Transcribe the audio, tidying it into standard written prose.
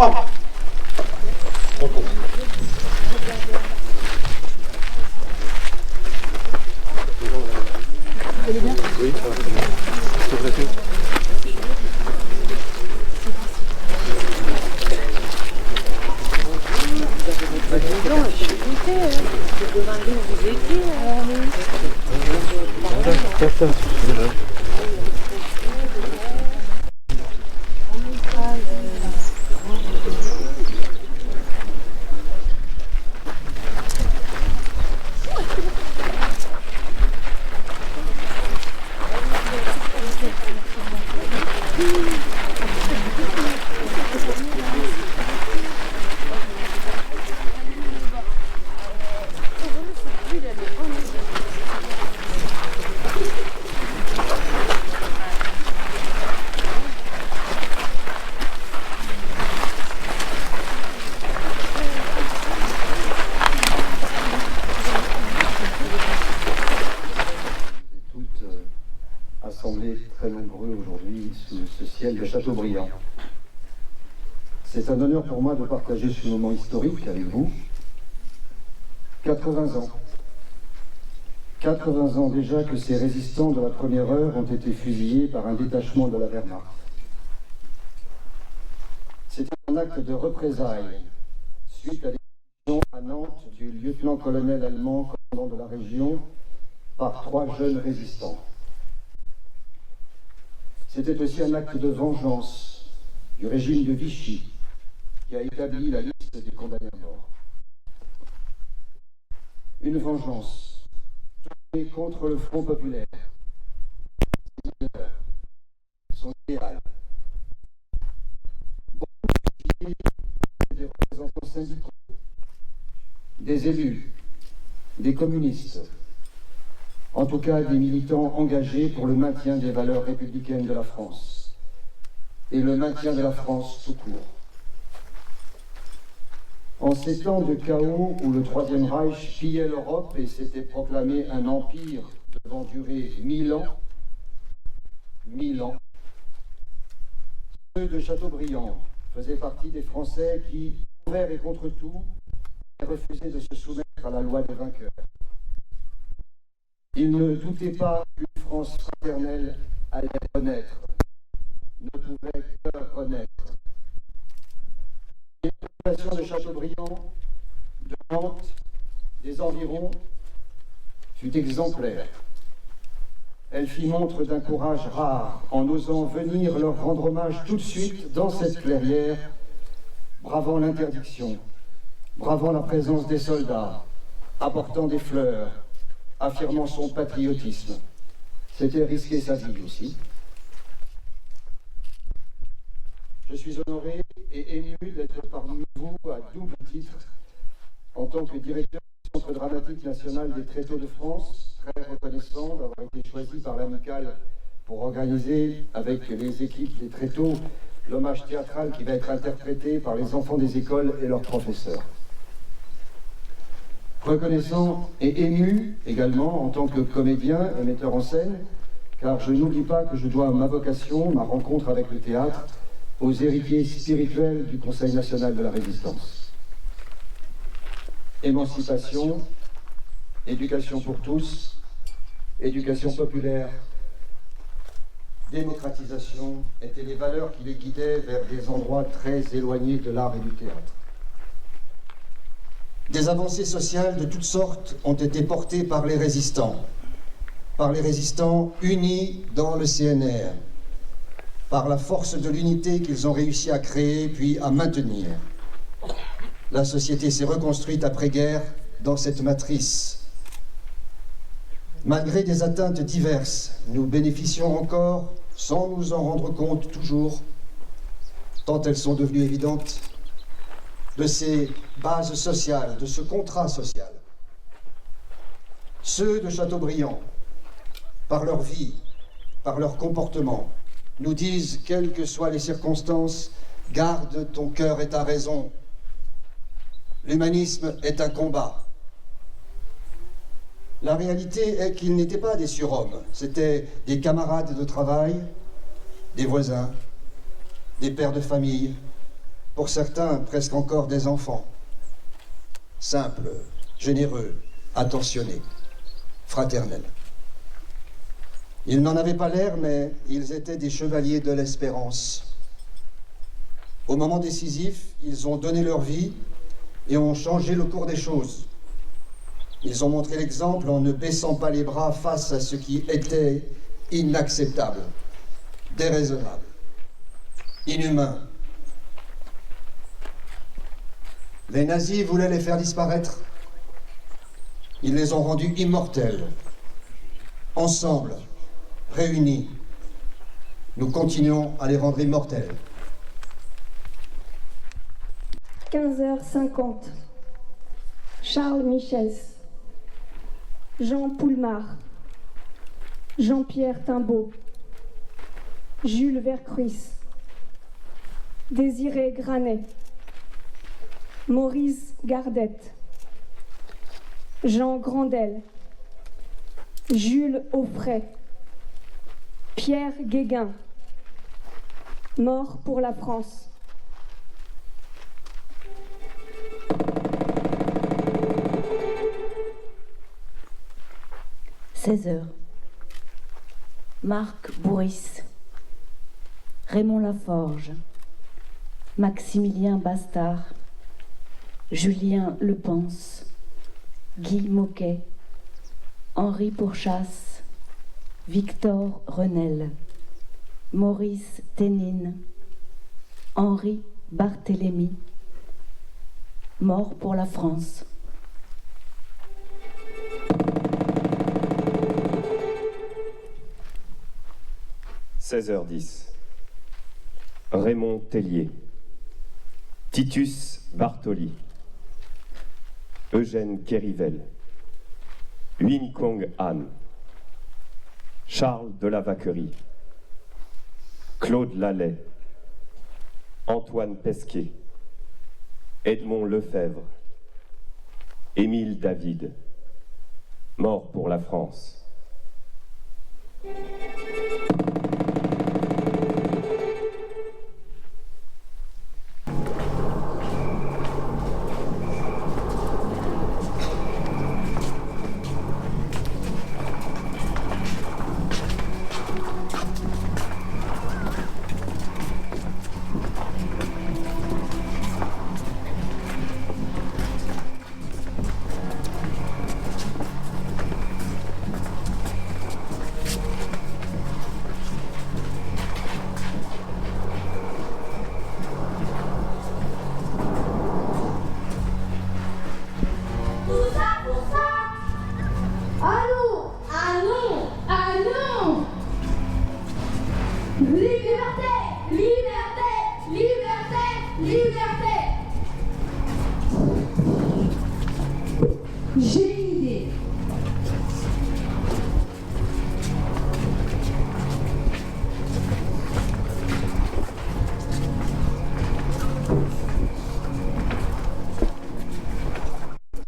Vous allez bien? Oui, ça va très bien. C'est vrai tout. Assemblés très nombreux aujourd'hui sous ce ciel de Châteaubriand. C'est un honneur pour moi de partager ce moment historique avec vous. 80 ans. 80 ans déjà que ces résistants de la première heure ont été fusillés par un détachement de la Wehrmacht. C'était un acte de représailles suite à l'exécution à Nantes du lieutenant-colonel allemand commandant de la région par 3 jeunes résistants. C'était aussi un acte de vengeance du régime de Vichy qui a établi la liste des condamnés à mort. Une vengeance tournée contre le Front populaire, son idéal. Des représentants syndicaux, des élus, des communistes, en tout cas des militants engagés pour le maintien des valeurs républicaines de la France et le maintien de la France tout court. En ces temps de chaos où le Troisième Reich pillait l'Europe et s'était proclamé un empire devant durer 1000 ans, ceux de Châteaubriand faisaient partie des Français qui, envers et contre tout, refusaient de se soumettre à la loi des vainqueurs. Ils ne doutaient pas qu'une France fraternelle allait renaître, ne pouvait que renaître. Et la population de Châteaubriand, de Nantes, des environs, fut exemplaire. Elle fit montre d'un courage rare en osant venir leur rendre hommage tout de suite dans cette clairière, bravant l'interdiction, bravant la présence des soldats, apportant des fleurs, affirmant son patriotisme. C'était risquer sa vie aussi. Je suis honoré et ému d'être parmi vous à double titre, en tant que directeur du Centre dramatique national des Tréteaux de France, très reconnaissant d'avoir été choisi par l'Amicale pour organiser avec les équipes des Tréteaux l'hommage théâtral qui va être interprété par les enfants des écoles et leurs professeurs. Reconnaissant et ému également en tant que comédien et metteur en scène, car je n'oublie pas que je dois ma vocation, ma rencontre avec le théâtre, aux héritiers spirituels du Conseil national de la Résistance. Émancipation, éducation pour tous, éducation populaire, démocratisation étaient les valeurs qui les guidaient vers des endroits très éloignés de l'art et du théâtre. Des avancées sociales de toutes sortes ont été portées par les résistants unis dans le CNR, par la force de l'unité qu'ils ont réussi à créer puis à maintenir. La société s'est reconstruite après-guerre dans cette matrice. Malgré des atteintes diverses, nous bénéficions encore, sans nous en rendre compte toujours, tant elles sont devenues évidentes, de ces bases sociales, de ce contrat social. Ceux de Châteaubriand, par leur vie, par leur comportement, nous disent, quelles que soient les circonstances, garde ton cœur et ta raison. L'humanisme est un combat. La réalité est qu'ils n'étaient pas des surhommes, c'étaient des camarades de travail, des voisins, des pères de famille, pour certains presque encore des enfants. Simples, généreux, attentionnés, fraternels. Ils n'en avaient pas l'air, mais ils étaient des chevaliers de l'espérance. Au moment décisif, ils ont donné leur vie et ont changé le cours des choses. Ils ont montré l'exemple en ne baissant pas les bras face à ce qui était inacceptable, déraisonnable, inhumain. Les nazis voulaient les faire disparaître. Ils les ont rendus immortels. Ensemble, réunis, nous continuons à les rendre immortels. 15h50. Charles Michels, Jean Poulmar, Jean-Pierre Timbaud, Jules Vercruis, Désiré Granet, Maurice Gardette, Jean Grandel, Jules Auffray, Pierre Guéguin, mort pour la France. « 16h. Marc Bourris, Raymond Laforge, Maximilien Bastard, Julien Lepens, Guy Moquet, Henri Pourchasse, Victor Renel, Maurice Ténine, Henri Barthélemy, mort pour la France. « 16h10. Raymond Tellier, Titus Bartoli, Eugène Kérivel, Huynh Kong Han, Charles de la Vacquerie, Claude Lallet, Antoine Pesquet, Edmond Lefebvre, Émile David, mort pour la France.